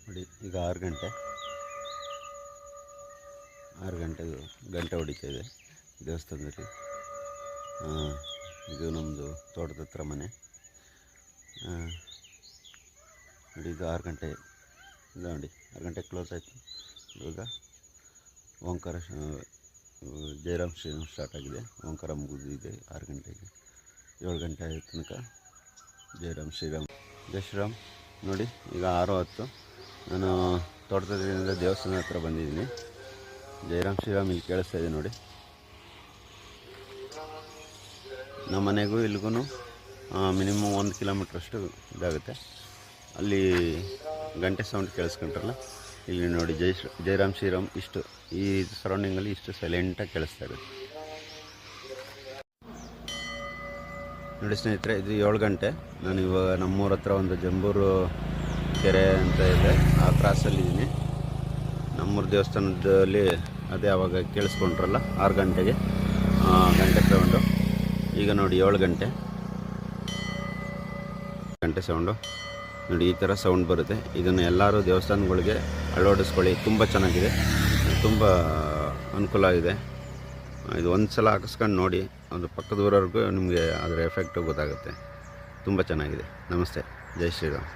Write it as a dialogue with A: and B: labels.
A: ನೋಡಿ ಈಗ 6 ಗಂಟೆ ಗಂಟೆ ಹೊಡಿತಾ ಇದೆ ದೇವಸ್ಥಾನದಲ್ಲಿ. ಇದು ನಮ್ಮದು ತೋಟದ ಹತ್ರ ಮನೆ. ನೋಡಿ ಈಗ 6 ಗಂಟೆ ಇಲ್ಲ, ನೋಡಿ 6 ಗಂಟೆ ಕ್ಲೋಸ್ ಆಯಿತು. ಇವಾಗ ಓಂಕಾರ ಜಯರಾಮ್ ಶ್ರೀರಾಮ್ ಸ್ಟಾರ್ಟ್ ಆಗಿದೆ. ಓಂಕಾರ ಮುಗಿದಿದೆ 6 ಗಂಟೆಗೆ. 7 ಗಂಟೆ ಆಯ್ತು ತನಕ ಜಯರಾಮ್ ಶ್ರೀರಾಮ್ ಜೈ ಶ್ರೀರಾಮ್. ನೋಡಿ ಈಗ 6:10 ನಾನು ತೋಟದಿಂದ ದೇವಸ್ಥಾನದ ಹತ್ರ ಬಂದಿದ್ದೀನಿ. ಜಯರಾಮ್ ಶ್ರೀರಾಮ್ ಇಲ್ಲಿ ಕೇಳಿಸ್ತಾ ಇದೆ ನೋಡಿ. ನಮ್ಮ ಮನೆಗೂ ಇಲ್ಲಿಗೂ ಮಿನಿಮಮ್ 1 ಕಿಲೋಮೀಟ್ರಷ್ಟು ಇದಾಗುತ್ತೆ. ಅಲ್ಲಿ ಗಂಟೆ ಸೌಂಡ್ ಕೇಳಿಸ್ಕೊಂಡ್ರಲ್ಲ, ಇಲ್ಲಿ ನೋಡಿ ಜಯರಾಮ್ ಶ್ರೀರಾಮ್ ಇಷ್ಟು ಈ ಸರೌಂಡಿಂಗಲ್ಲಿ ಇಷ್ಟು ಸೈಲೆಂಟಾಗಿ ಕೇಳಿಸ್ತಾ ಇರುತ್ತೆ ನೋಡಿ ಸ್ನೇಹಿತರೆ. ಇದು 7 ಗಂಟೆ. ನಾನು ಇವಾಗ ನಮ್ಮೂರ ಹತ್ರ ಒಂದು ಜಂಬೂರು ಕೆರೆ ಅಂತ ಇದೆ, ಆ ಕ್ರಾಸಲ್ಲಿದ್ದೀನಿ. ನಮ್ಮೂರು ದೇವಸ್ಥಾನದಲ್ಲಿ ಅದೇ ಆವಾಗ ಕೇಳಿಸ್ಕೊಂಡ್ರಲ್ಲ 6 ಗಂಟೆಗೆ ಗಂಟೆ ಸೌಂಡು. ಈಗ ನೋಡಿ 7 ಗಂಟೆ ಸೌಂಡು ನೋಡಿ, ಈ ಥರ ಸೌಂಡ್ ಬರುತ್ತೆ. ಇದನ್ನು ಎಲ್ಲರೂ ದೇವಸ್ಥಾನಗಳಿಗೆ ಅಳವಡಿಸ್ಕೊಳ್ಳಿ, ತುಂಬ ಚೆನ್ನಾಗಿದೆ, ತುಂಬ ಅನುಕೂಲ ಆಗಿದೆ. ಇದು ಒಂದು ಸಲ ಹಾಕಿಸ್ಕೊಂಡು ನೋಡಿ, ಒಂದು ಪಕ್ಕದೂರವರೆಗೂ ನಿಮಗೆ ಅದರ ಎಫೆಕ್ಟು ಗೊತ್ತಾಗುತ್ತೆ. ತುಂಬ ಚೆನ್ನಾಗಿದೆ. ನಮಸ್ತೆ, ಜೈ ಶ್ರೀರಾಮ್.